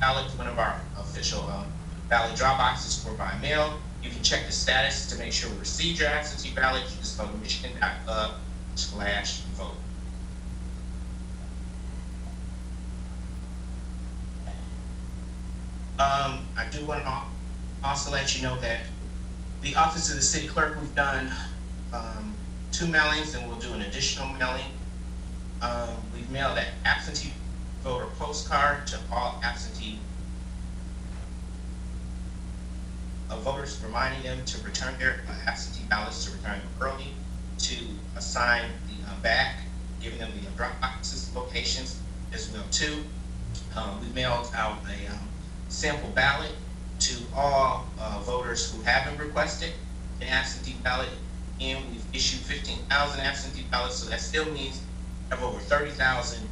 ballot to one of our official ballot drop boxes or by mail. You can check the status to make sure we received your absentee ballot. You just go to michigan.gov/vote. I do want to also let you know that the Office of the City Clerk, we've done 2 mailings, and we'll do an additional mailing. We've mailed an absentee voter postcard to all absentee voters, reminding them to return their absentee ballots, to return them early, to assign the back, giving them the drop boxes locations as well too. We mailed out a sample ballot to all voters who haven't requested an absentee ballot, and we've issued 15,000 absentee ballots, so that still means we have over 30,000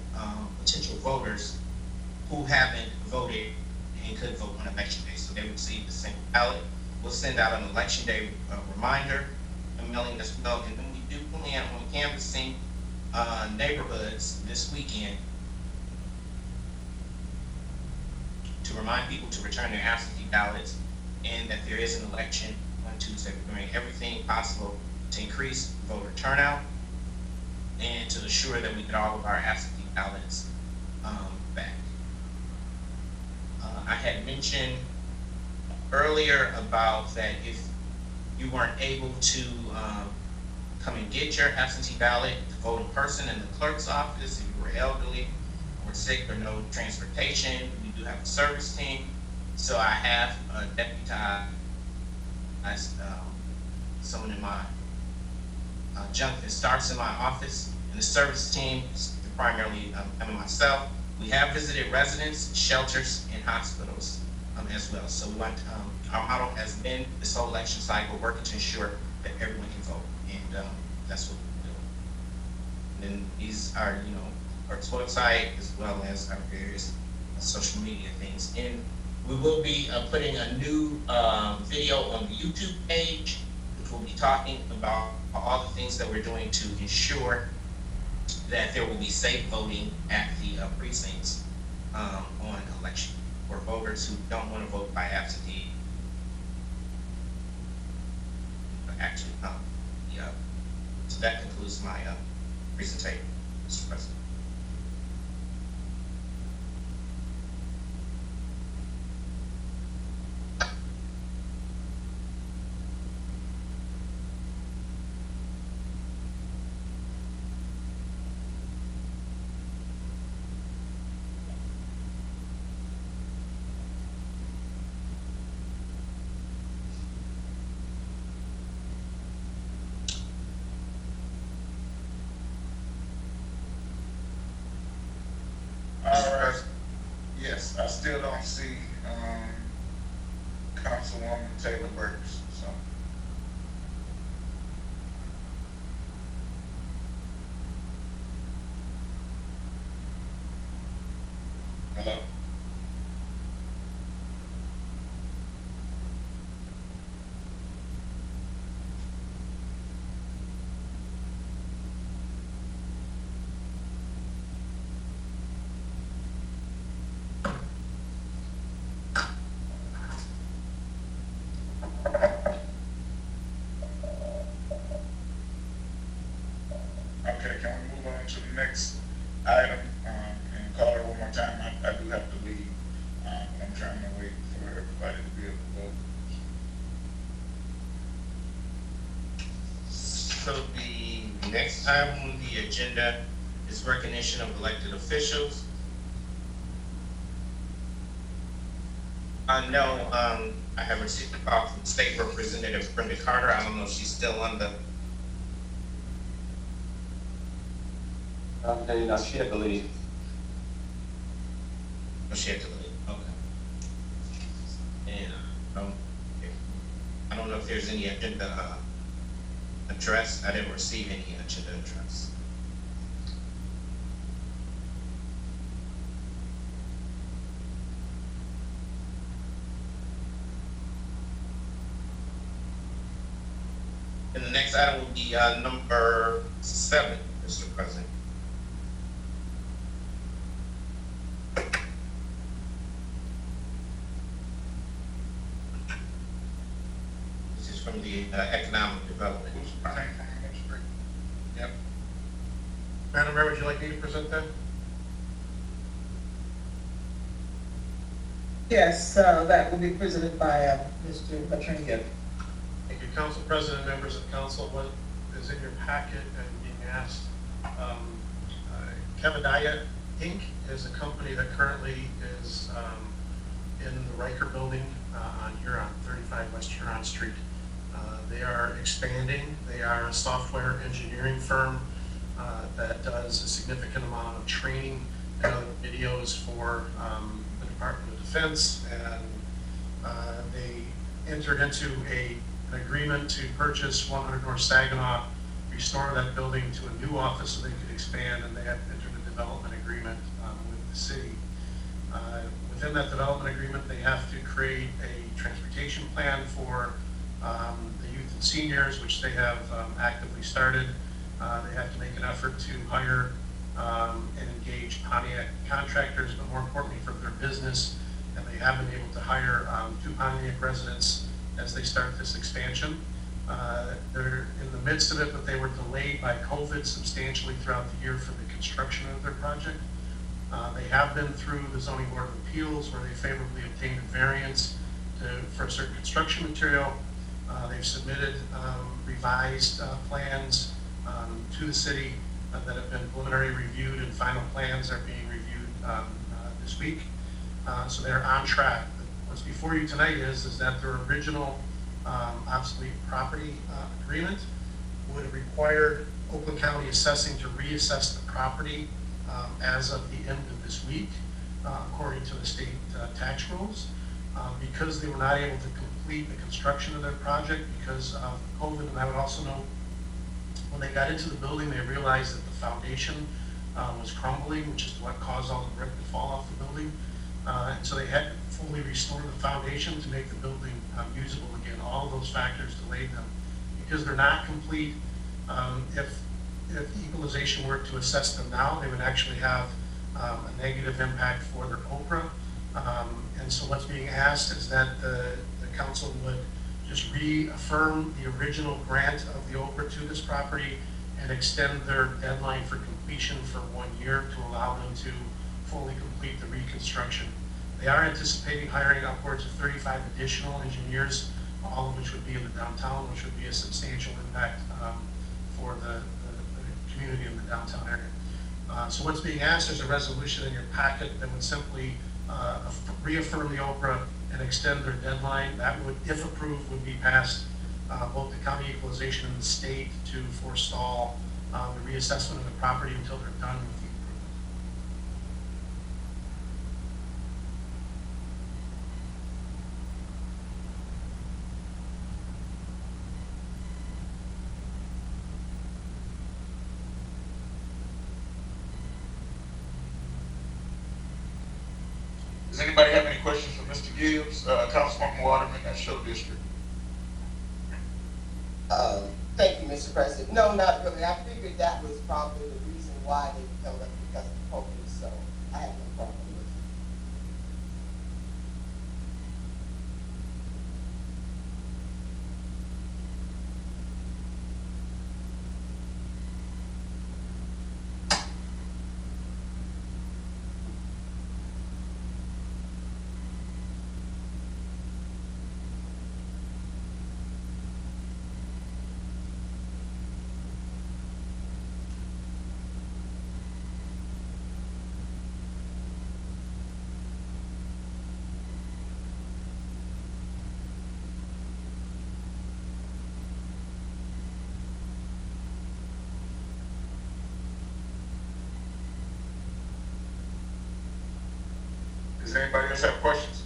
potential voters who haven't voted and could vote on election day, so they would receive the single ballot. We'll send out an election day reminder and mailing as well, and then we do plan on canvassing neighborhoods this weekend to remind people to return their absentee ballots, and that there is an election on Tuesday. We're doing everything possible to increase voter turnout and to assure that we get all of our absentee ballots back. I had mentioned earlier about that if you weren't able to come and get your absentee ballot to vote in person in the clerk's office, if you were elderly or sick or no transportation, we do have a service team. So I have deputized someone in my junk that starts in my office, and the service team is primarily myself. We have visited residents, shelters, and hospitals as well. So we want, our model has been this whole election cycle working to ensure that everyone can vote, and that's what we're doing. And then these are, our website as well as our various social media things. And we will be putting a new video on the YouTube page, which will be talking about all the things that we're doing to ensure that there will be safe voting at the precincts on election for voters who don't want to vote by absentee. Actually, yeah. So that concludes my presentation, Mr. President. Yes, I still don't see Councilwoman Taylor Burks. So. Hello. Okay, can we move on to the next item and call it one more time? I do have to leave. I'm trying to wait for everybody to be able to vote. So the next item on the agenda is recognition of elected officials. I know I have received a call from State Representative Brenda Carter. I don't know if she's still on the. Okay, no, she had to leave. Oh, she had to leave. Okay. And I don't know if there's any agenda address. I didn't receive any agenda address. And the next item will be number 7, Mr. President. from the economic development. Who's running from Monroe Street? Yep. Madam Mayor, would you like me to present that? Yes, that will be presented by Mr. Attorney Gibb. Thank you, Council President, members of council. What is in your packet and being asked, Kevadaya Inc. is a company that currently is in the Riker building on Huron, 35 West Huron Street. They are expanding. They are a software engineering firm that does a significant amount of training and other videos for the Department of Defense, and they entered into an agreement to purchase 100 North Saginaw, restore that building to a new office so they could expand, and they have entered a development agreement with the city. Within that development agreement, they have to create a transportation plan for the youth and seniors, which they have actively started. They have to make an effort to hire and engage Pontiac contractors, but more importantly for their business, and they have been able to hire 2 Pontiac residents as they start this expansion. They're in the midst of it, but they were delayed by COVID substantially throughout the year for the construction of their project. They have been through the Zoning Board of Appeals where they favorably obtained a variance for a certain construction material. They've submitted revised plans to the city that have been preliminary reviewed, and final plans are being reviewed this week. So they're on track. What's before you tonight is that their original obsolete property agreement would have required Oakland County Assessing to reassess the property as of the end of this week, according to the state tax rules. Because they were not able to complete the construction of their project because of COVID, and I would also note, when they got into the building, they realized that the foundation was crumbling, which is what caused all the brick to fall off the building. And so they had to fully restore the foundation to make the building usable again. All of those factors delayed them. Because they're not complete, if equalization were to assess them now, they would actually have a negative impact for their OPRA. And so what's being asked is that the council would just reaffirm the original grant of the OPRA to this property and extend their deadline for completion for 1 year to allow them to fully complete the reconstruction. They are anticipating hiring upwards of 35 additional engineers, all of which would be in the downtown, which would be a substantial impact for the community in the downtown area. So what's being asked is a resolution in your packet that would simply reaffirm the OPRA and extend their deadline. That would, if approved, would be passed both the county equalization and the state to forestall the reassessment of the property until they're done with the improvement. Does anybody have any questions for Mr. Gibbs, Councilwoman Waterman, at Show District? Thank you, Mr. President. No, not really. I figured that was probably the reason why they held up, because of COVID, so I have no problem with it. Does anybody else have questions?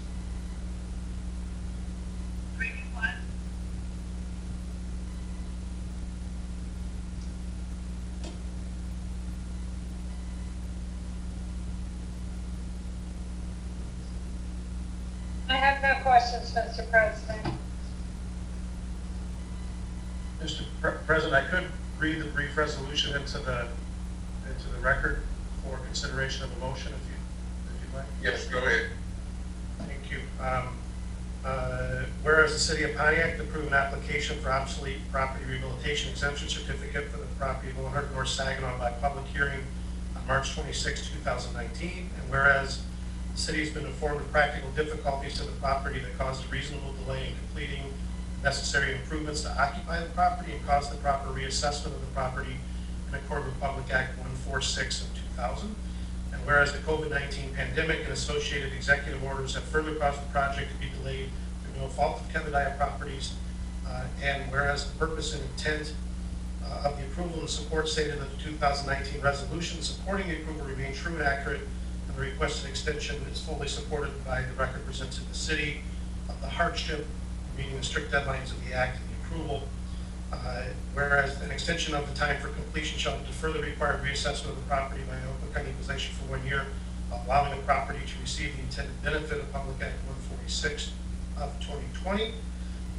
I have no questions, Mr. President. Mr. President, I could read the brief resolution into the record for consideration of a motion if you'd like. Yes, go ahead. Thank you. whereas the city of Pontiac approved an application for obsolete property rehabilitation exemption certificate for the property of 100 North Saginaw by public hearing on March 26, 2019, and whereas the city has been informed of practical difficulties to the property that caused a reasonable delay in completing necessary improvements to occupy the property and caused the proper reassessment of the property in accordance with Public Act 146 of 2000. And whereas the COVID-19 pandemic and associated executive orders have further caused the project to be delayed through no fault of Kevadaya Properties, and whereas the purpose and intent of the approval and support stated in the 2019 resolution supporting the approval remain true and accurate, and the requested extension is fully supported by the record presented to the city of the hardship, meeting the strict deadlines of the act and the approval. Whereas an extension of the time for completion shall defer the required reassessment of the property by Oakland County possession for 1 year, allowing the property to receive the intended benefit of Public Act 146 of 2020.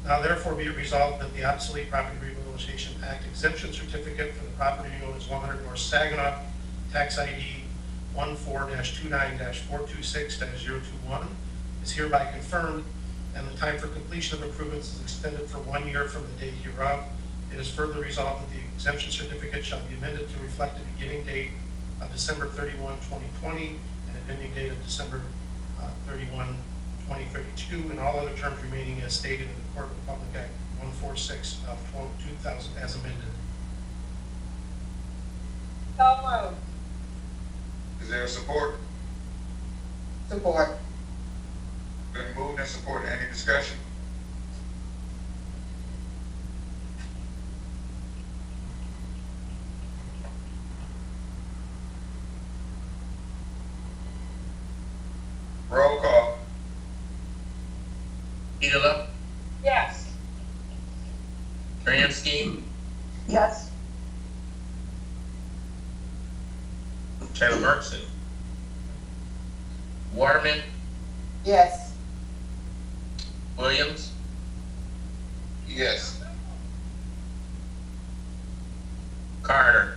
Now therefore be it resolved that the Obsolete Property Rehabilitation Act exemption certificate for the property known as 100 North Saginaw, tax ID 14-29-426-021, is hereby confirmed, and the time for completion of improvements is extended for 1 year from the date hereof. It is further resolved that the exemption certificate shall be amended to reflect the beginning date of December 31, 2020, and an ending date of December 31, 2032, and all other terms remaining as stated in the Court of Public Act 146 of 2000 as amended. So moved. Is there support? Support. Been moved and supported. Any discussion? Roll call. Petola, Yes. Dransky, Yes. Taylor Burkson, Waterman, Yes. Williams, Yes. Carter,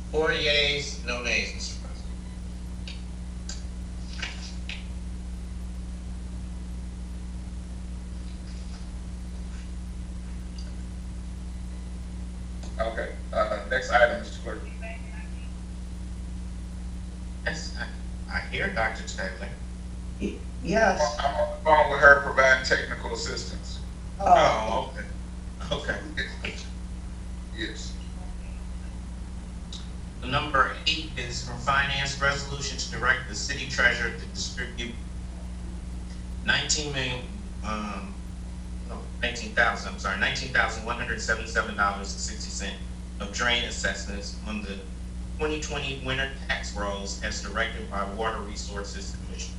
Four yeas, no nays, Mr. President. Okay, next item, Mr. Clerk. Yes, I hear Dr. Taylor. Yes. I'm on the phone with her providing technical assistance. Oh, okay. Okay. Yes. Number 8 is from Finance Resolution to direct the city treasurer to distribute 19,177.60 of drain assessments on the 2020 winter tax rolls as directed by Water Resources Commission.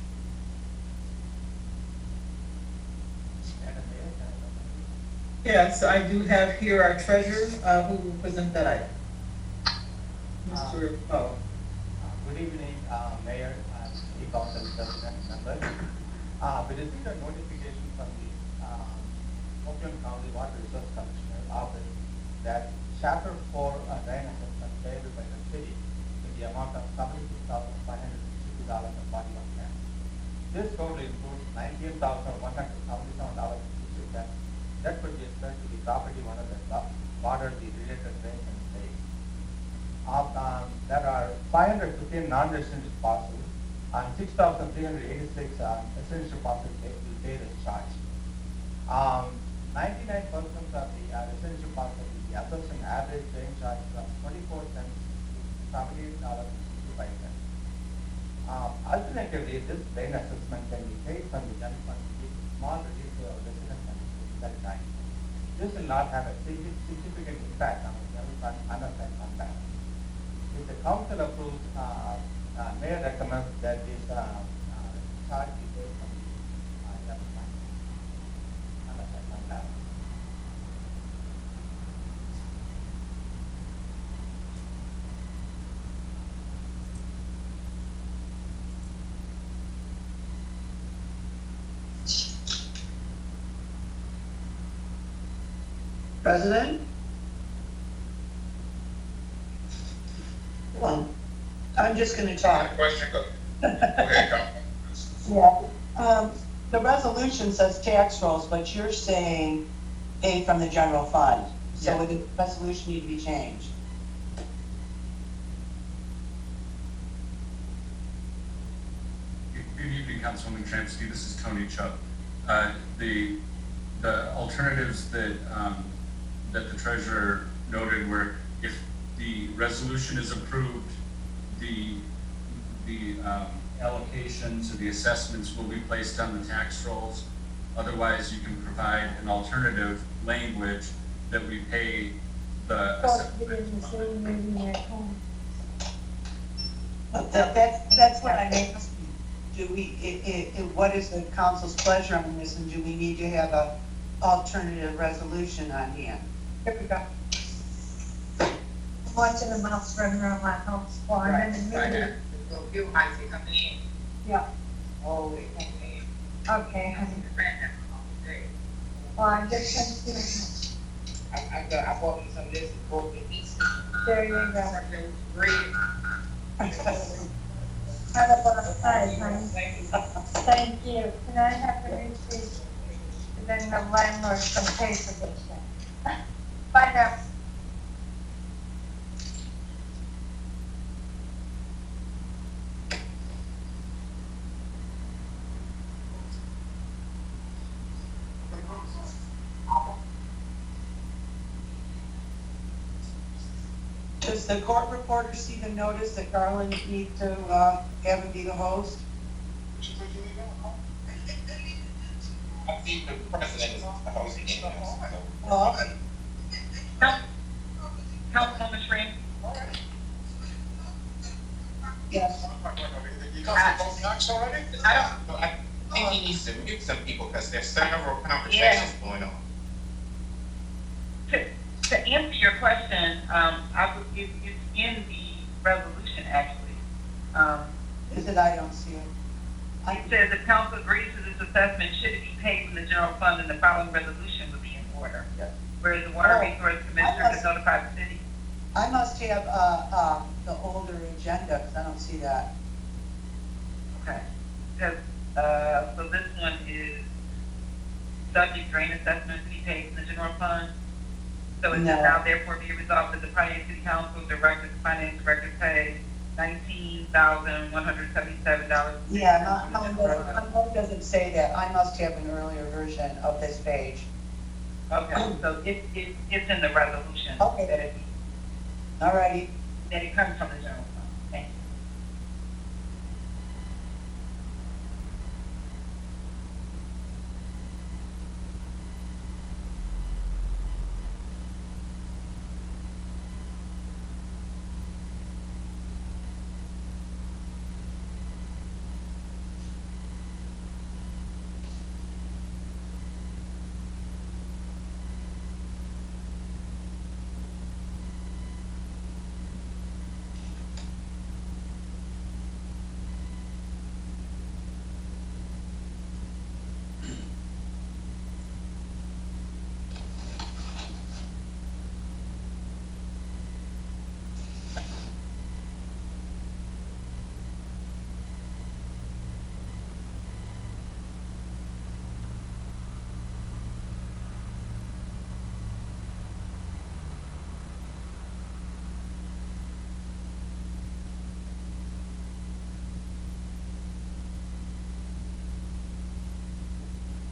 Yes, I do have here our treasurer, who will present that item. Mr. Oh, Good evening, Mayor and City Council President members. We received a notification from the Oakland County Water Resource Commissioner's office that Chapter 4 drain assessment payable by the city in the amount of $76,562.41. This total includes $19,177.60 that could be spent to the property owner that water the related drains and lakes. There are 515 non-residential parcels and 6,386 residential parcels will pay this charge. 99% of the residential parcels will be assessing average drain charge from 24 cents to $78.65. Alternatively, this drain assessment can be paid from the general fund to give small relief to our residents and that time. This will not have a significant impact on the general fund unassigned fund balance. If the council approves, Mayor recommends that this charge be paid from the general fund unassigned fund balance. President? Well, I'm just gonna talk. Question, go ahead, Councilman. Yeah, the resolution says tax rolls, but you're saying pay from the general fund. So would the resolution need to be changed? Good evening, Councilwoman Transky. This is Tony Chubb. The alternatives that that the treasurer noted were, if the resolution is approved, the allocations or the assessments will be placed on the tax rolls. Otherwise, you can provide an alternative language that we pay the. That's what I mean. Do we, what is the council's pleasure on this, and do we need to have a alternative resolution on hand? Here we go. Watching the mouse running around my house while I'm in the meeting. You might say something in. Yeah, Oh, wait. okay, honey. Well, I'm just gonna do it. I bought me some of this, go to eat. There you go. Something great. Have a lot honey. Thank you. Can I have the receipt? Then the landlord can pay for this thing. Bye now. Does the court reporter see the notice that Garland needs to have him be the host? I think the president is hosting it. Well, Councilwoman Shreen? yes. You got both knocks already? I don't know, I think he needs to mute some people because there's several conversations going on. To answer your question, it's in the resolution, actually. Is it? I don't see it. It says the council agrees to this assessment should it be paid from the general fund, and the following resolution would be in order. Yes. Whereas the Water Resource Commissioner has notified the city. I must have the older agenda, because I don't see that. Okay. Because, so this one is subject drain assessment to be paid from the general fund. So it says No. now therefore be resolved that the Pontiac City Council director, the finance director pay $19,177. Yeah, mine doesn't say that. I must have an earlier version of this page. Okay, so it's in the resolution. Okay. All righty. That it comes from the general fund. Thank you.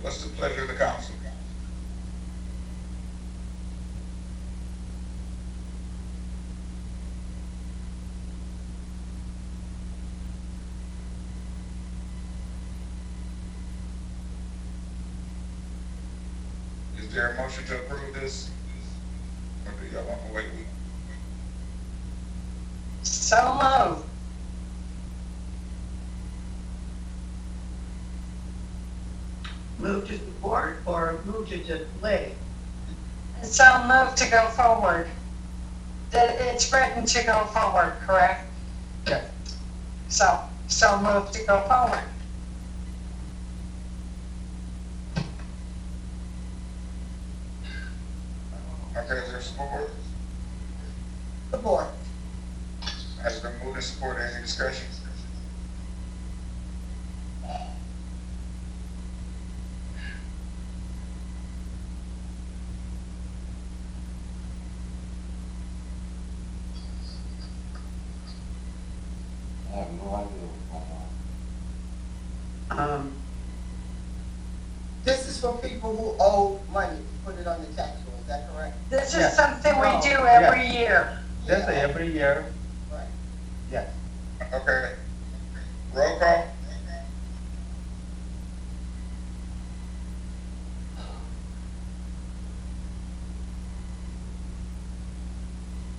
What's the pleasure of the council? Is there a motion to approve this? Or do y'all want to wait? So moved. Move to support or move to delay? So moved to go forward. That it's written to go forward, correct? Yes. So moved to go forward. support? Support. Has been moved and supported. Any discussion? I have no idea what's going on. This is for people who owe money, put it on the tax roll, is that correct? This is Yes. something we No. do every Yes. year. This Yeah. every year, Right. yes. Okay. Roll call?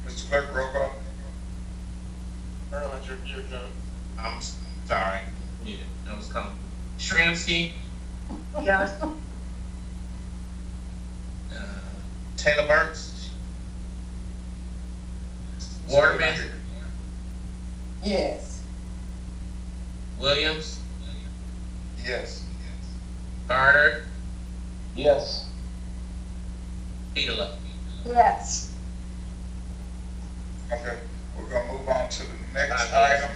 Mr. Clerk, roll call? I'm sorry, muted, that was coming. Shramsky, Yes. Taylor Burks, Waterman, Yes. Williams, Yes. Carter, Yes. Petola. Yes. Okay, we're gonna move on to the next Five item.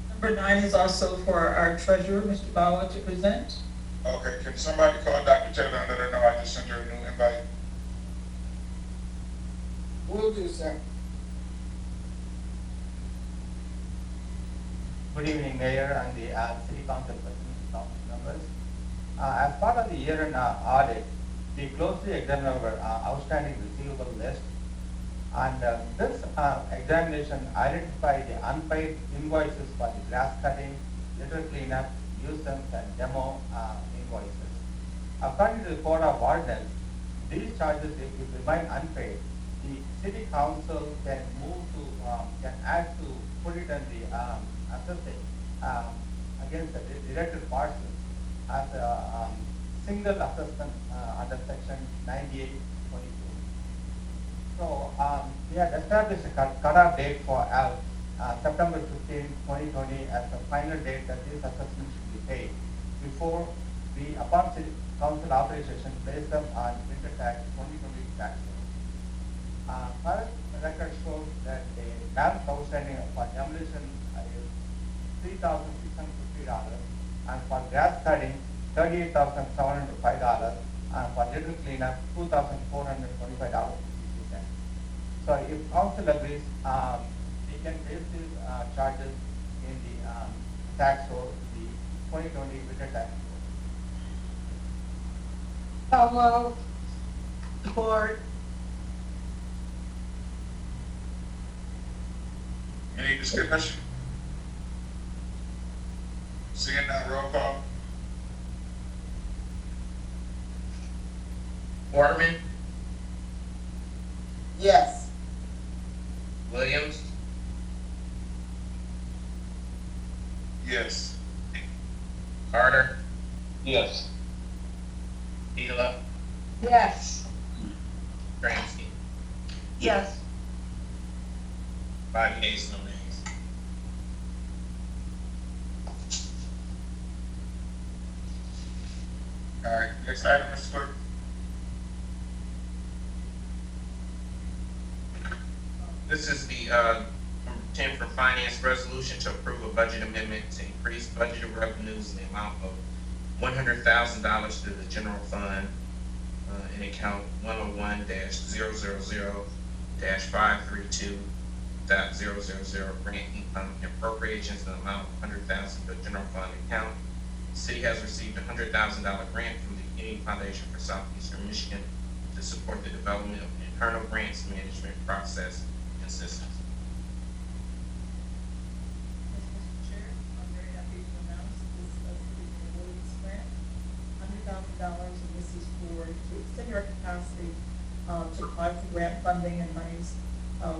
Number 9 is also for our treasurer, Mr. Bauer, to present. Okay, can somebody call Dr. Taylor and let her know I just sent her a new invite? Will do, sir. Good evening, Mayor and the City Council President, members. As part of the year-end audit, we closely examined our outstanding receivable list. And this examination identified the unpaid invoices for the grass cutting, litter cleanup, nuisance, and demo invoices. According to the Code of Ordinance, these charges, if remain unpaid, the City Council can move to, can add to put it in the assessing against the erected parcels as a single assessment under section 9822. So we had established a cutoff date for September 15, 2020 as the final date that these assessments should be paid before we, upon City Council authorization, place them on winter tax 2020 tax rolls. Current record shows that the balance outstanding for demolition is $3,650 and for grass cutting $38,705 and for litter cleanup $2,425. So if council agrees, we can base these charges in the tax roll, the 2020 winter tax roll. So moved. Support. Any discussion? Seeing none, roll call? Waterman, Yes. Williams, Yes. Carter, Yes. Petola, Yes. Shramsky. Yes. 5 yeas, no nays. All right, next item, Mr. Clerk. This is the 10 for finance resolution to approve a budget amendment to increase budgeted revenues in the amount of $100,000 to the general fund in account 101-000-532.000 grant income and appropriations in the amount of $100,000 to the general fund account. The city has received a $100,000 grant from the Community Foundation for Southeastern Michigan to support the development of an internal grants management process and systems. Mr. Chair, I'm very happy to announce this Williams grant, $100,000, and this is for, to extend our capacity to apply for grant funding and monies,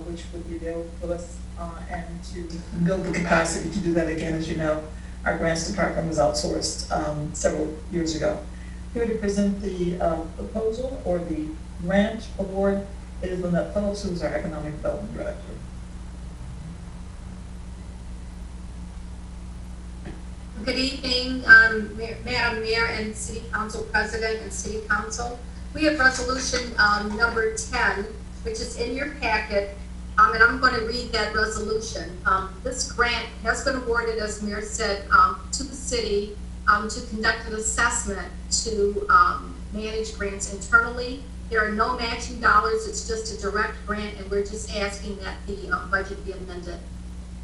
which would be available to us, and to build the capacity to do that again. As you know, our grants department was outsourced several years ago. Here to present the proposal or the grant award is Lynette Phillips, who is our Economic Development Director. Good evening, Madam Mayor and City Council President and City Council. We have resolution number 10, which is in your packet, and I'm going to read that resolution. This grant has been awarded, as Mayor said, to the city to conduct an assessment to manage grants internally. There are no matching dollars, it's just a direct grant, and we're just asking that the budget be amended.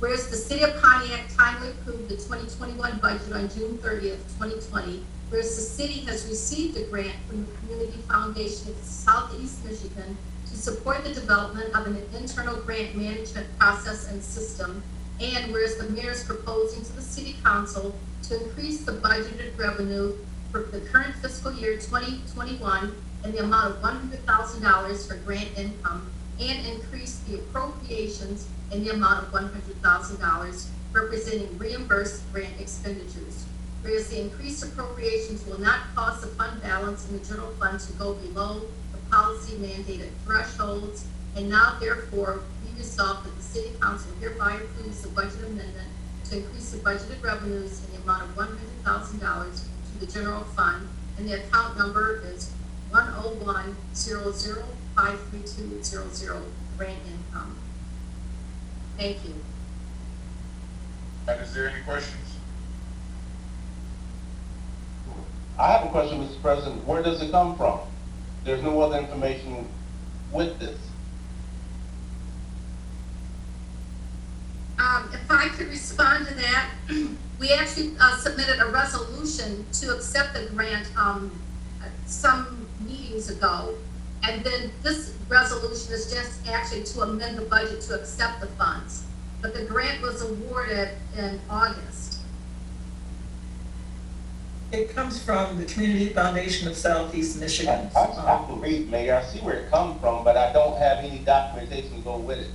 Whereas the City of Pontiac timely approved the 2021 budget on June 30th, 2020, whereas the city has received a grant from the Community Foundation of Southeast Michigan to support the development of an internal grant management process and system, and whereas the mayor is proposing to the City Council to increase the budgeted revenue for the current fiscal year 2021 in the amount of $100,000 for grant income, and increase the appropriations in the amount of $100,000, representing reimbursed grant expenditures. Whereas the increased appropriations will not cause the fund balance in the general fund to go below the policy mandated thresholds, and now therefore be resolved that the City Council hereby approves the budget amendment to increase the budgeted revenues in the amount of $100,000 to the general fund, and the account number is 101-00-53200, grant income. Thank you. Is there any questions? I have a question, Mr. President. Where does it come from? There's no other information with this. If I could respond to that, we actually submitted a resolution to accept the grant some meetings ago. And then this resolution is just actually to amend the budget to accept the funds. But the grant was awarded in August. It comes from the Community Foundation of Southeast Michigan. I can read, Mayor. I see where it comes from, but I don't have any documentation to go with it.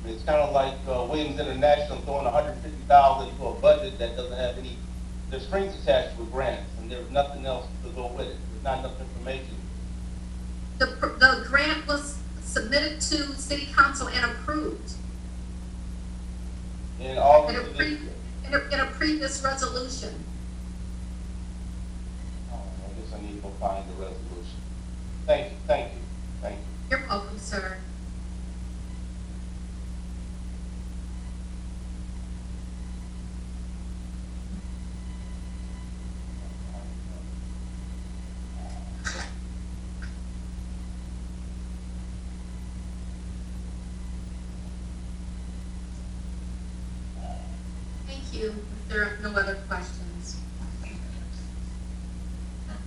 It's kind of like Williams International throwing $150,000 into a budget that doesn't have any, there's strings attached with grants, and there's nothing else to go with it. There's not enough information. The grant was submitted to City Council and approved In August of this year. in a previous resolution. I guess I need to go find the resolution. Thank you, thank you, thank you. You're welcome, sir. Thank you. If there are no other questions.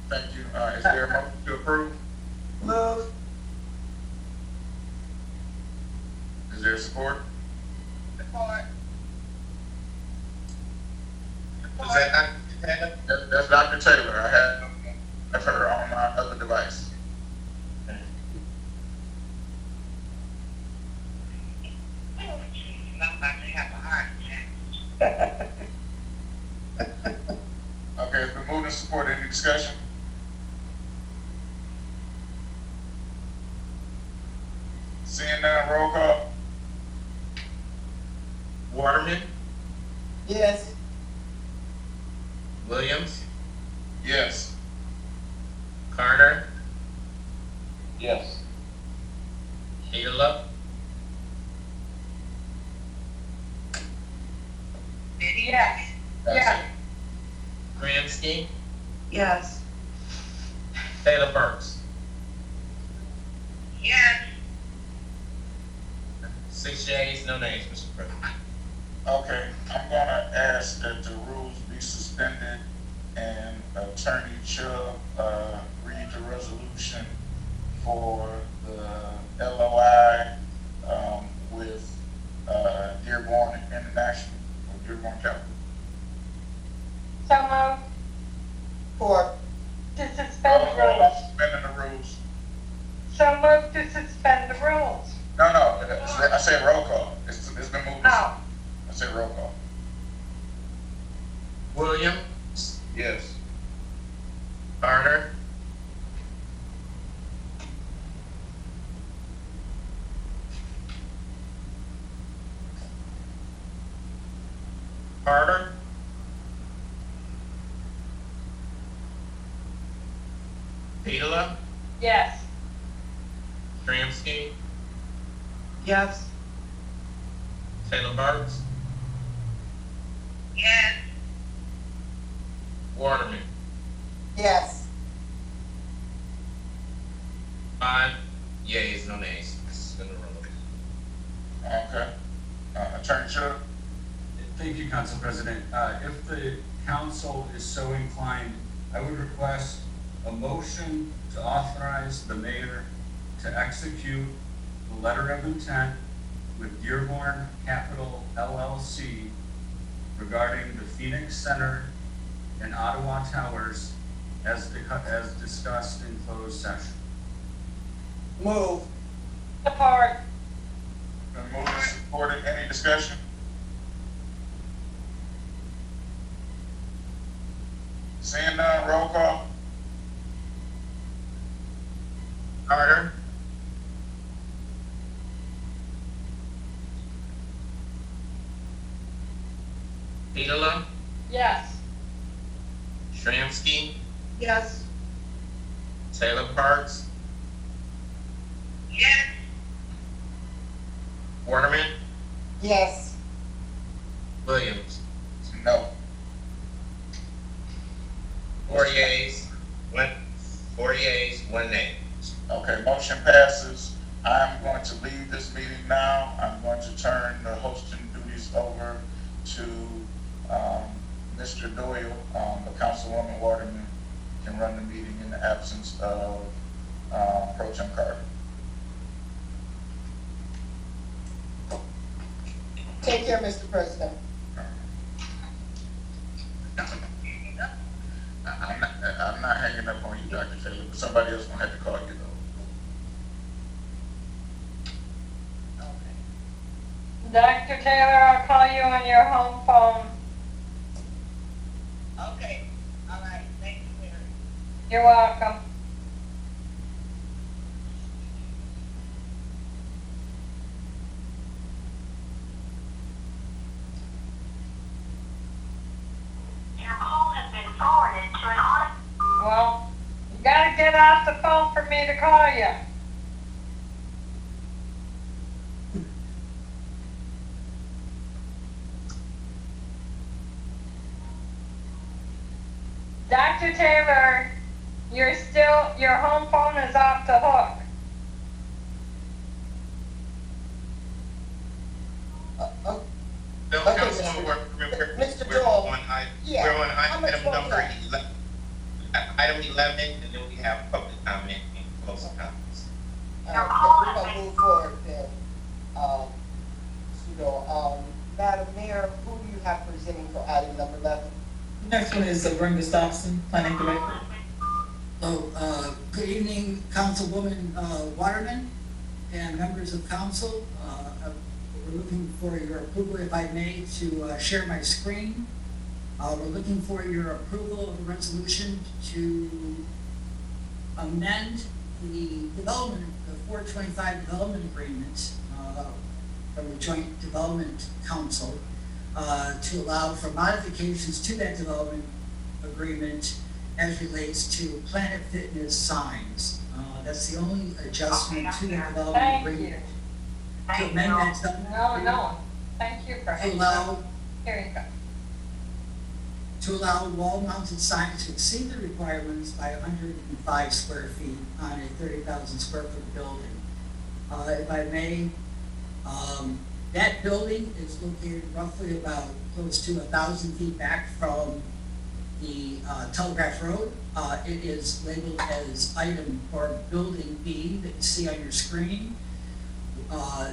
Thank you. Is there a motion to approve? Move. Is there support? Support. Is that not, That's Dr. Taylor. I have her on my other device. Okay, it's been moved and supported. Any discussion? Seeing none, roll call. Waterman, Yes. Williams, Yes. Carter, Yes. Caleb, Yes. That's it. Gramsci, Yes. Taylor Burks. Yes. 6 yeas, no nays, Mr. President. Okay, I'm gonna ask that the rules be suspended and Attorney Chubb, read the resolution for the LOI, with, Dearborn International, or Dearborn Capital. So moved Support. to suspend the rules. Suspending the rules. So moved to suspend the rules. No, I said roll call. It's been moved. Oh. I said roll call. Williams, Yes. Carter, Carter, Petola, Yes. Shramsky, Yes. Taylor Burks, Yes. Waterman. Yes. 5 yeas, no nays. Suspend the rules. Okay. Attorney Schuler? Thank you, Council President. If the council is so inclined, I would request a motion to authorize the mayor to execute the letter of intent with Dearborn Capital LLC regarding the Phoenix Center and Ottawa Towers as discussed in closed session. Move. Support. Been moved and supported. Any discussion? Seeing none, roll call. Carter, Petola, Yes. Shramsky, Yes. Taylor Parks, Yes. Waterman, Yes. Williams. No. 4 yeas, 1 nay. Okay, motion passes. I'm going to leave this meeting now. I'm going to turn the hosting duties over to Mr. Doyle. The Councilwoman Waterman can run the meeting in the absence of Pro Tem Carter. Take care, Mr. President. I'm not hanging up on you, Dr. Taylor, but somebody else gonna have to call you though. Dr. Taylor, I'll call you on your home phone. Okay. All right. Thank you, Mary. You're welcome. Your call has been forwarded to an auto. Well, you gotta get off the phone for me to call you. Dr. Taylor, your home phone is off the hook. No, Okay, Councilwoman, Mr. we're Joel. on Yeah, we're on how much item more number time? 11, and then we have public comment and closing comments. We're gonna move forward then. Madam Mayor, who do you have presenting for item number 11? Next one is Brenda Stockson, Planning Director. Good evening, Councilwoman Waterman and members of council. We're looking for your approval, if I may, to share my screen. We're looking for your approval of a resolution to amend the development, the 425 development agreement from the Joint Development Council to allow for modifications to that development agreement as relates to Planet Fitness signs. That's the only adjustment to the development Thank you. agreement. To amend that development agreement. No, thank you for, To allow, here you go. to allow wall-mounted signs to exceed the requirements by 105 square feet on a 30,000 square foot building. If I may, that building is located roughly about close to 1,000 feet back from the Telegraph Road. It is labeled as item or building B that you see on your screen.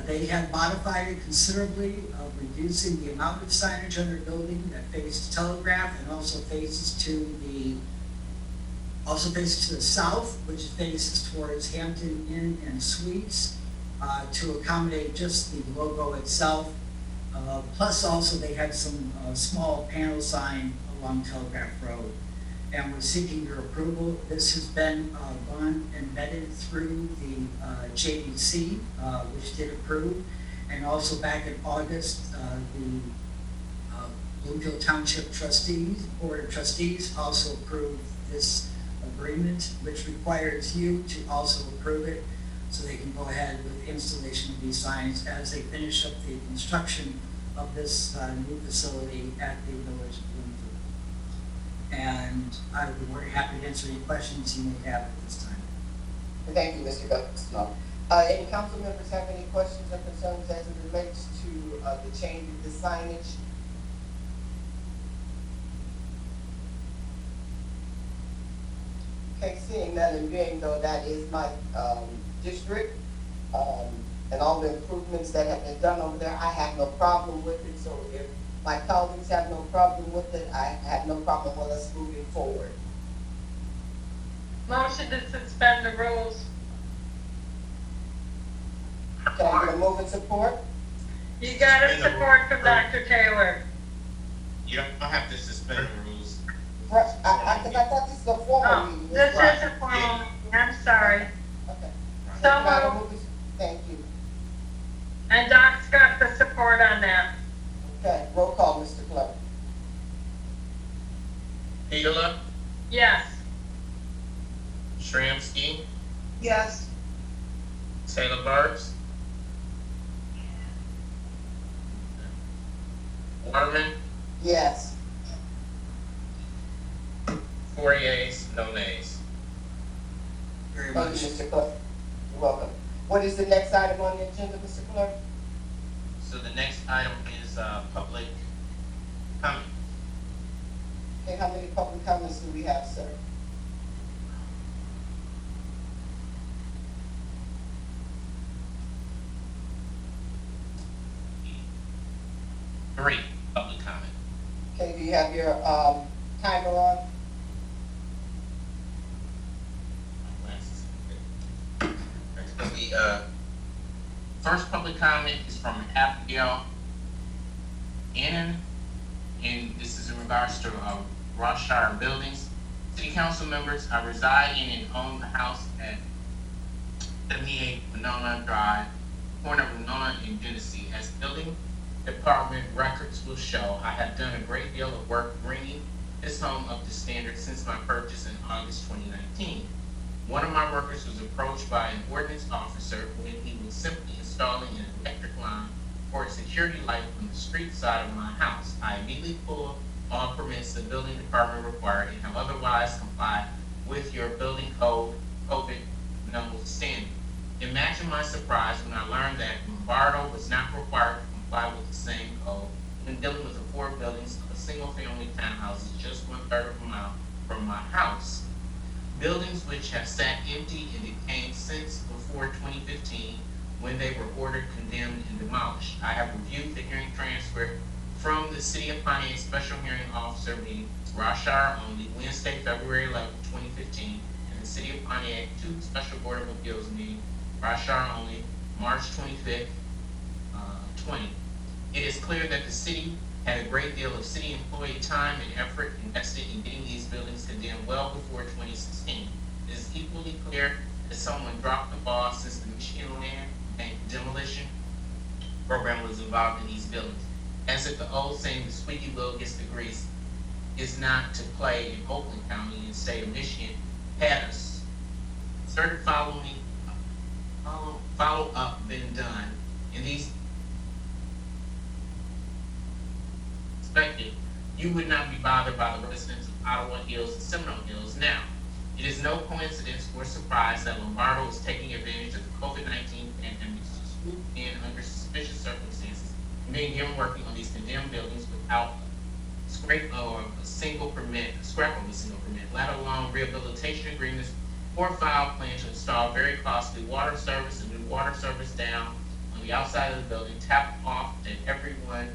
They have modified it considerably, reducing the amount of signage on their building that faces Telegraph and also faces to the south, which faces towards Hampton Inn and Suites, to accommodate just the logo itself. Plus also they had some small panel sign along Telegraph Road. And we're seeking your approval. This has been gone and vetted through the JDC, which did approve. And also back in August, the Bloomfield Township Trustees, Board of Trustees also approved this agreement, which requires you to also approve it, so they can go ahead with installation of these signs as they finish up the construction of this new facility at the Village of Bloomfield. And I would be very happy to answer any questions you may have at this time. Thank you, Mr. Gustafson. Any council members have any questions or concerns as it relates to the change of the signage? Okay, seeing that and being though that is my district, and all the improvements that have been done over there, I have no problem with it. So if my colleagues have no problem with it, I have no problem with us moving forward. Motion to suspend the rules. Okay, I'm gonna move in support. You got a support from Dr. Taylor. You don't have to suspend the rules. Right, cause I thought this is a formal Oh, meeting. this Right. is a formal meeting, I'm sorry. Okay. So Can I moved. move this? Thank you. And Doc's got the support on that. Okay, roll call, Mr. Clerk. Pegula, Yes. Shramsky, Yes. Taylor Burks, Waterman, Yes. 4 yeas, no nays. Very Thank much. you, Mr. Clerk. You're welcome. What is the next item on the agenda, Mr. Clerk? So the next item is public comment. Okay, how many public comments do we have, sir? Three, public comment. Okay, do you have your timer on? The first public comment is from Abigail Annan, and this is in regards to Rothschild Buildings. City council members, I reside in and own the house at 78 Winona Drive, corner of Winona and Genesee. As building department records will show, I have done a great deal of work bringing this home up to standard since my purchase in August 2019. One of my workers was approached by an ordinance officer when he was simply installing an electric line for a security light on the street side of my house. I immediately pulled all permits the building department required and have otherwise complied with your building code COVID number standard. Imagine my surprise when I learned that Lombardo was not required to comply with the same code when dealing with the 4 buildings of a single-family townhouse just 1/3 of a mile from my house. Buildings which have sat empty and decaying since before 2015 when they were ordered, condemned, and demolished. I have reviewed the hearing transcript from the City of Pontiac Special Hearing Officer meeting, Rothschild only, Wednesday, February 11, 2015, and the City of Pontiac 2 Special Board of Appeals meeting, Rothschild only, March 25th, 20. It is clear that the city had a great deal of city employee time and effort invested in getting these buildings condemned well before 2016. It is equally clear that someone dropped the ball since the Michigan Land Bank demolition program was involved in these buildings. As if the old saying, the squeaky wheel gets the grease, is not to play in Oakland County and state of Michigan, had us certain follow up been done in these expected, you would not be bothered by the residents of Ottawa Hills and Seminole Hills now. It is no coincidence or surprise that Lombardo is taking advantage of the COVID-19 pandemic to swoop in under suspicious circumstances and begin working on these condemned buildings without scrape of a single permit, let alone rehabilitation agreements or file plan to install very costly water service and new water service down on the outside of the building, tap off at everyone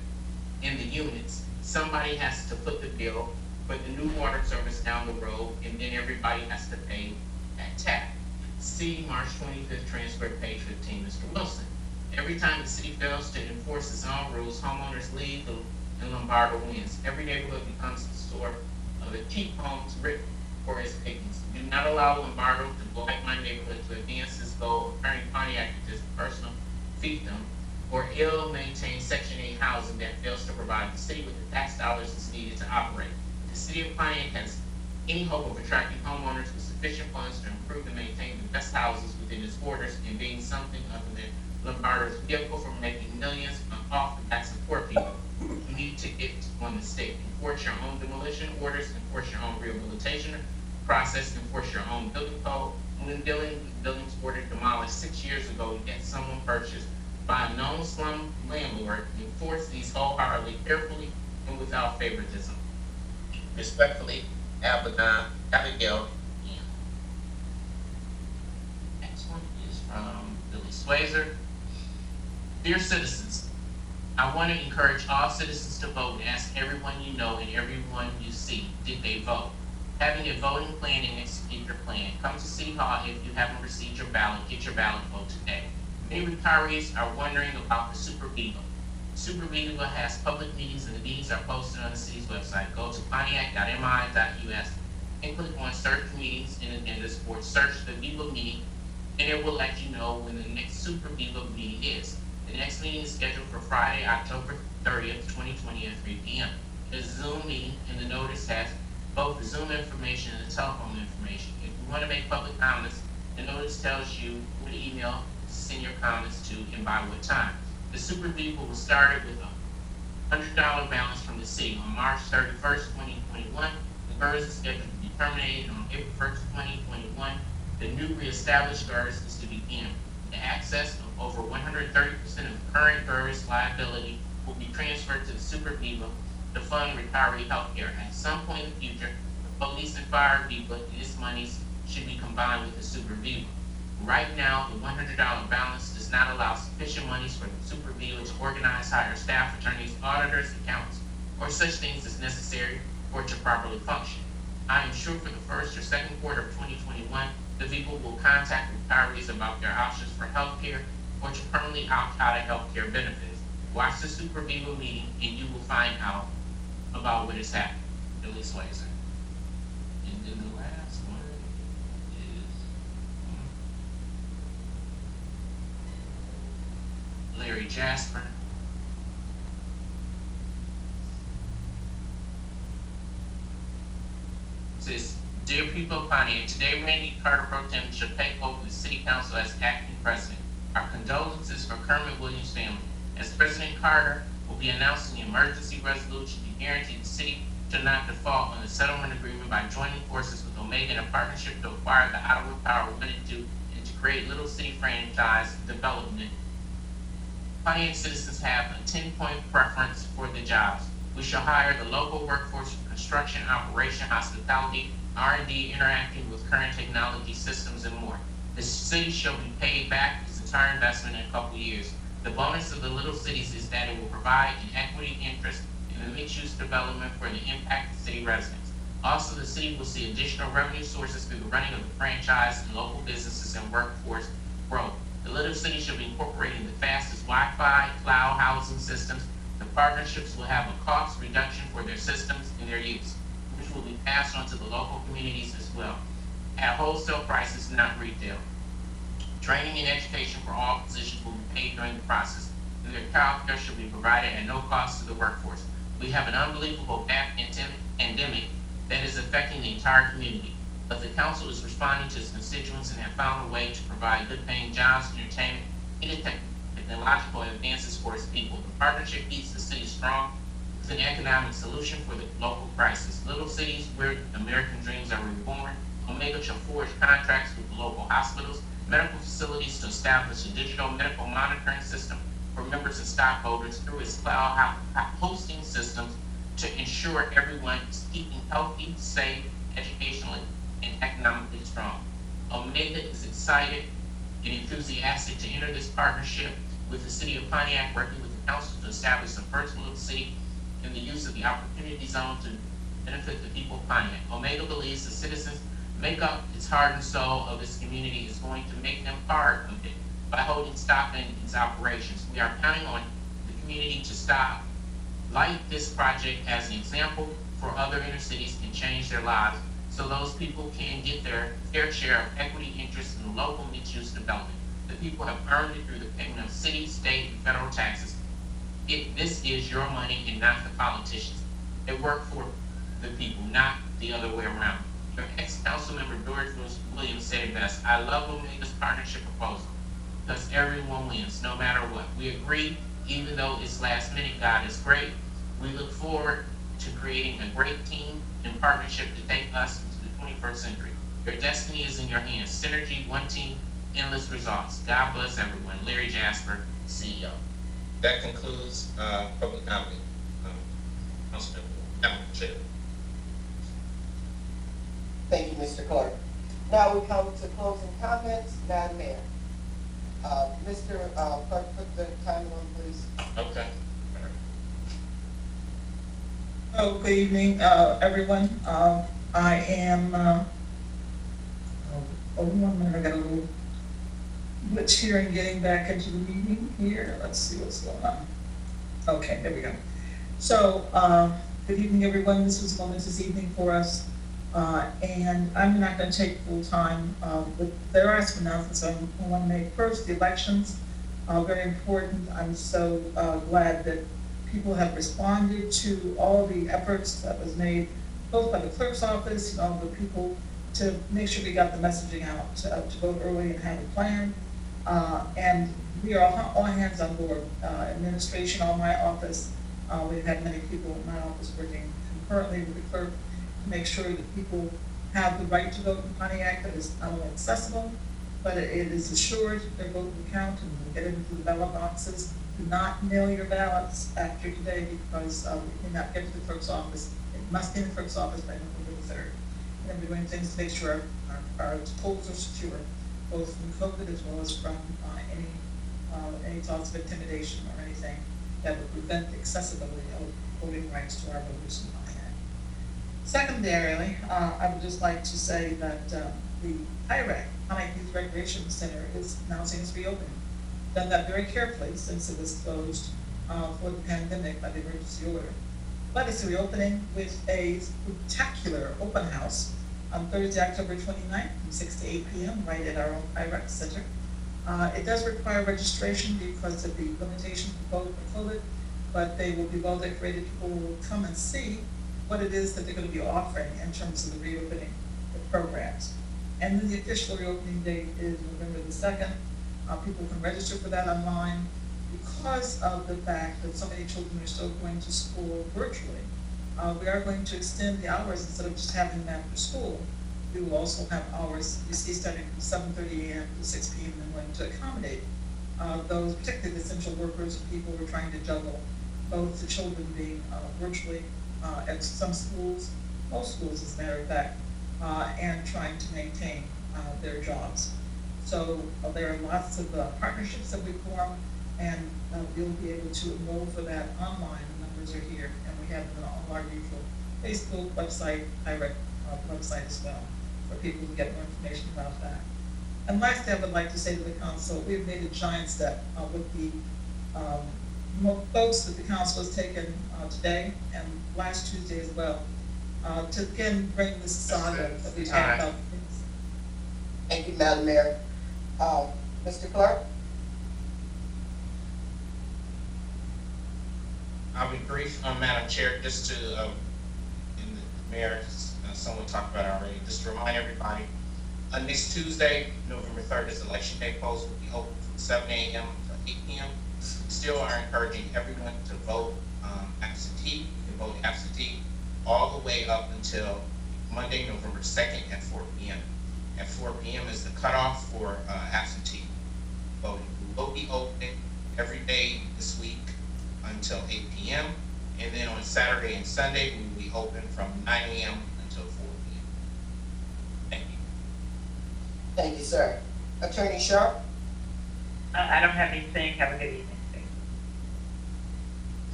in the units. Somebody has to foot the bill for the new water service down the road, and then everybody has to pay at tap. See March 25th transcript, page 15, Mr. Wilson. Every time the city fails to enforce its own rules, homeowners leave and Lombardo wins. Every neighborhood becomes the sort of a cheap homes written for its pickings. Do not allow Lombardo to blight my neighborhood to advance his goal of turning Pontiac into his personal fiefdom, or ill-maintained Section 8 housing that fails to provide the city with the tax dollars it's needed to operate. The city of Pontiac has any hope of attracting homeowners with sufficient funds to improve and maintain the best houses within its borders and being something other than Lombardo's vehicle for making millions off the backs of poor people. You need to get on the state, enforce your own demolition orders, enforce your own rehabilitation process, enforce your own building code. When dealing with buildings ordered demolished 6 years ago, yet someone purchased by a known slum landlord, enforce these wholeheartedly, carefully, and without favoritism. Respectfully, Abigail. Next one is from Billy Swayzer. Dear citizens, I want to encourage all citizens to vote and ask everyone you know and everyone you see, did they vote? Having a voting plan and execute your plan. Come to City Hall if you haven't received your ballot. Get your ballot vote today. Many retirees are wondering about the Super Viva. Super Viva has public meetings and the meetings are posted on the city's website. Go to pontiac.mi.us and click on search meetings and agendas or search the Viva meeting and it will let you know when the next Super Viva meeting is. The next meeting is scheduled for Friday, October 30th, 2020 at 3 p.m. It's a Zoom meeting and the notice has both the Zoom information and the telephone information. If you want to make public comments, the notice tells you what email to send your comments to and by what time. The Super Viva was started with a $100 balance from the city on March 31st, 2021. The GERS is scheduled to be terminated on April 1st, 2021. The new reestablished GERS is to begin. The access of over 130% of current GERS liability will be transferred to the Super Viva to fund retiree health care. At some point in the future, the police and fire Viva and its monies should be combined with the Super Viva. Right now, the $100 balance does not allow sufficient monies for the Super Viva to organize, hire staff, attorneys, auditors, accountants, or such things as necessary for it to properly function. I am sure for the first or second quarter of 2021, the Viva will contact retirees about their options for health care or to permanently opt out of health care benefits. Watch the Super Viva meeting and you will find out about what is happening. Billy Swayzer. And then the last one is Larry Jasper. It says, dear people of Pontiac, today Randy Carter Pro Tem shall take over the City Council as acting president. Our condolences for Kermit Williams' family. As President Carter will be announcing an emergency resolution to guarantee the city to not default on the settlement agreement by joining forces with Omega in a partnership to acquire the Ottawa Power Limited and to create Little City franchise development. Pontiac citizens have a 10-point preference for the jobs. We shall hire the local workforce for construction, operation, hospitality, R&D, interacting with current technology systems, and more. The city shall be paid back its entire investment in a couple years. The bonus of the little cities is that it will provide an equity interest in the mixed-use development for the impacted city residents. Also, the city will see additional revenue sources through the running of the franchise and local businesses and workforce growth. The little city shall be incorporating the fastest Wi-Fi, cloud housing systems. The partnerships will have a cost reduction for their systems and their use, which will be passed on to the local communities as well, at wholesale prices, not retail. Training and education for all positions will be paid during the process, and their child care should be provided at no cost to the workforce. We have an unbelievable pandemic that is affecting the entire community, but the council is responding to its constituents and have found a way to provide good paying jobs, entertainment, and technological advances for its people. The partnership keeps the city strong with an economic solution for the local crisis. Little cities where American dreams are reborn. Omega shall forge contracts with the local hospitals, medical facilities to establish a digital medical monitoring system for members and stockholders through its cloud hosting systems to ensure everyone is keeping healthy, safe, educationally, and economically strong. Omega is excited and enthusiastic to enter this partnership with the City of Pontiac, working with the council to establish the first little city in the use of the Opportunity Zone to benefit the people of Pontiac. Omega believes the citizens make up its heart and soul of its community is going to make them part of it by holding stock in its operations. We are counting on the community to stop, like this project as an example for other inner cities and change their lives so those people can get their fair share of equity interest in local mixed-use development. The people have earned it through the payment of city, state, and federal taxes. This is your money and not the politicians. They work for the people, not the other way around. Your ex-councilmember George Williams said it best. I love Omega's partnership proposal because everyone wins, no matter what. We agree, even though it's last minute, God is great. We look forward to creating a great team and partnership to take us into the 21st century. Your destiny is in your hands. Synergy, one team, endless results. God bless everyone. Larry Jasper, CEO. That concludes public comment. Councilman Chair. Thank you, Mr. Clerk. Now we come to closing comments, Madam Mayor. Mr. Clerk, put the timer on, please. Okay. Oh, good evening, everyone. I am, hold 1 minute, I got a little glitch here in getting back into the meeting here. Let's see what's going on. Okay, there we go. So, good evening, everyone. This was a momentous evening for us. And I'm not going to take full time, but there are some announcements I want to make. First, the elections are very important. I'm so glad that people have responded to all the efforts that was made, both by the clerk's office, the people, to make sure we got the messaging out to vote early and have a plan. And we are all hands on board. Administration on my office, we've had many people in my office working concurrently with the clerk to make sure that people have the right to vote in Pontiac, that is not only accessible, but it is assured their vote will count and will get into the ballot boxes. Do not mail your ballots after today because we cannot get to the clerk's office. It must be in the clerk's office by November 3rd. And we're doing things to make sure our polls are secure, both from COVID as well as from any thoughts of intimidation or anything that would prevent the accessibility of voting rights to our voters in Pontiac. Secondarily, I would just like to say that the IREC, Pontiac Youth Recreation Center, is announcing its reopening. Done that very carefully since it was closed for the pandemic by the emergency order. But it's a reopening with a spectacular open house on Thursday, October 29th from 6 to 8 p.m. right at our own IREC Center. It does require registration because of the limitations for COVID, but they will be well decorated. People will come and see what it is that they're going to be offering in terms of the reopening of programs. And then the official reopening date is November the 2nd. People can register for that online. Because of the fact that so many children are still going to school virtually, we are going to extend the hours instead of just having them after school. We will also have hours, you see, starting from 7:30 a.m. to 6 p.m. and going to accommodate those, particularly the essential workers and people who are trying to juggle both the children being virtually at some schools, most schools as a matter of fact, and trying to maintain their jobs. So there are lots of partnerships that we form, and we'll be able to enroll for that online. The numbers are here, and we have them on our usual Facebook website, IREC website as well, for people to get more information about that. And lastly, I would like to say to the council, we've made a giant step with the votes that the council has taken today and last Tuesday as well, to again bring this saga that we've had about. Thank you, Madam Mayor. Mr. Clerk? I'll be brief, Madam Chair, just to, in the mayor, someone talked about it already, just to remind everybody, next Tuesday, November 3rd, is Election Day. Polls will be open from 7 a.m. to 8 p.m. We still are encouraging everyone to vote absentee. You can vote absentee all the way up until Monday, November 2nd at 4 p.m. At 4 p.m. is the cutoff for absentee voting. We will be open every day this week until 8 p.m. And then on Saturday and Sunday, we will be open from 9 a.m. until 4 p.m. Thank you. Thank you, sir. Attorney Sharp? I don't have anything. Have a good evening.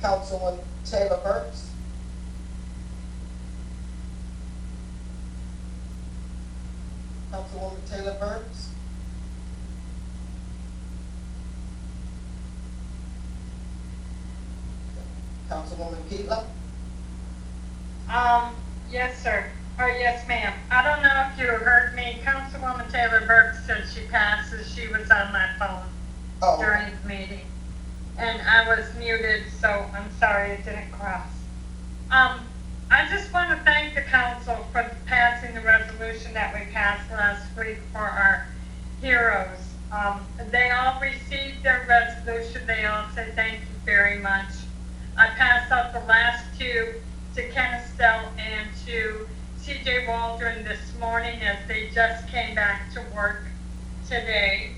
Councilwoman Taylor Burks? Councilwoman Taylor Burks? Councilwoman Peatla? Yes, sir. Or yes, ma'am. I don't know if you heard me. Councilwoman Taylor Burke said she passes. She was on my phone during the meeting. And I was muted, so I'm sorry it didn't cross. I I just want to thank the council for passing the resolution that we passed last week for our heroes. They all received their resolution. They all said thank you very much. I passed out the last two to Ken Estelle and to CJ Waldron this morning as they just came back to work today.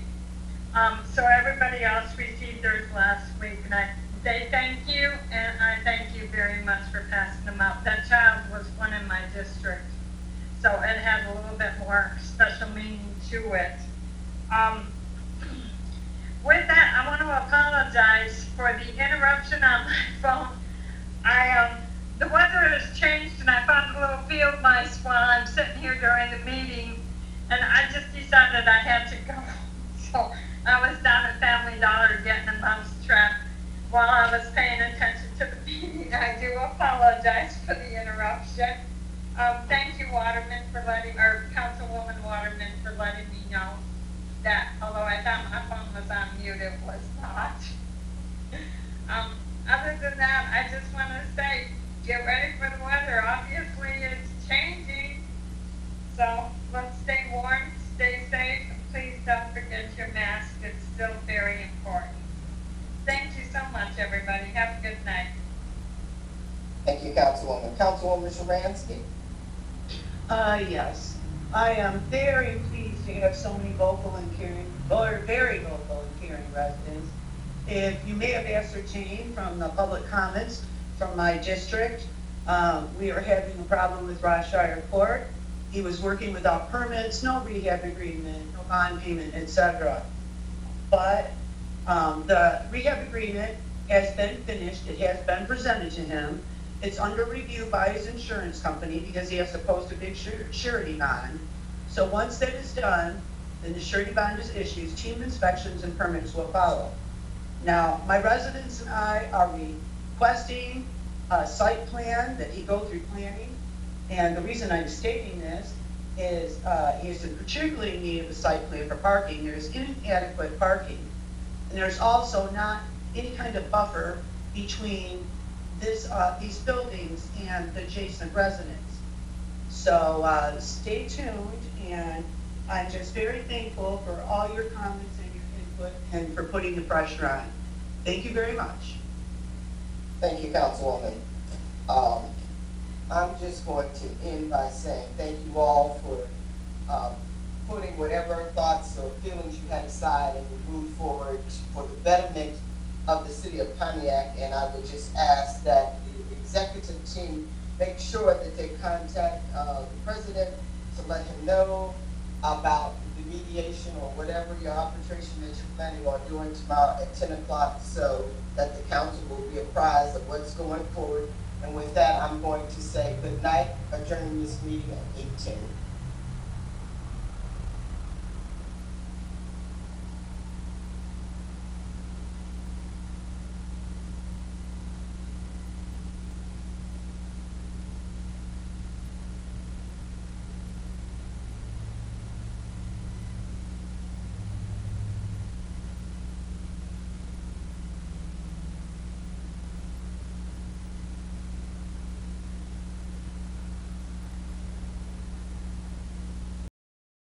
So everybody else received theirs last week, and they thank you, and I thank you very much for passing them out. That child was one in my district, so it had a little bit more special meaning to it. With that, I want to apologize for the interruption on my phone. The weather has changed, and I found a little field mice while I'm sitting here during the meeting, and I just decided I had to go. So I was down at Family Dollar getting a mouse trap while I was paying attention to the meeting. I do apologize for the interruption. Thank you, Waterman, or Councilwoman Waterman, for letting me know that, although I thought my phone was on mute, it was not. Other than that, I just want to say, get ready for the weather. Obviously, it's changing. So let's stay warm, stay safe, and please don't forget your mask. It's still very important. Thank you so much, everybody. Have a good night. Thank you, Councilwoman. Councilwoman Sharansky? Yes. I am very pleased to have so many vocal and caring, or very vocal and caring residents. If you may have ascertained from the public comments from my district, we are having a problem with Rothschild Court. He was working without permits, no rehab agreement, no bond payment, etc. But the rehab agreement has been finished. It has been presented to him. It's under review by his insurance company because he has to post a big surety bond. So once that is done, then the surety bond is issued, team inspections and permits will follow. Now, my residents and I are requesting a site plan that he go through planning. And the reason I'm stating this is he is in particularly need of a site plan for parking. There's inadequate parking. And there's also not any kind of buffer between these buildings and the adjacent residents. So stay tuned, and I'm just very thankful for all your comments and your input and for putting the pressure on. Thank you very much. Thank you, Councilwoman. I'm just going to end by saying thank you all for putting whatever thoughts or feelings you had aside and we move forward for the betterment of the city of Pontiac. And I would just ask that the executive team make sure that they contact the president to let him know about the mediation or whatever your arbitration that you're planning on doing tomorrow at 10 o'clock so that the council will be apprised of what's going forward. And with that, I'm going to say good night, adjourning this meeting at 8:10.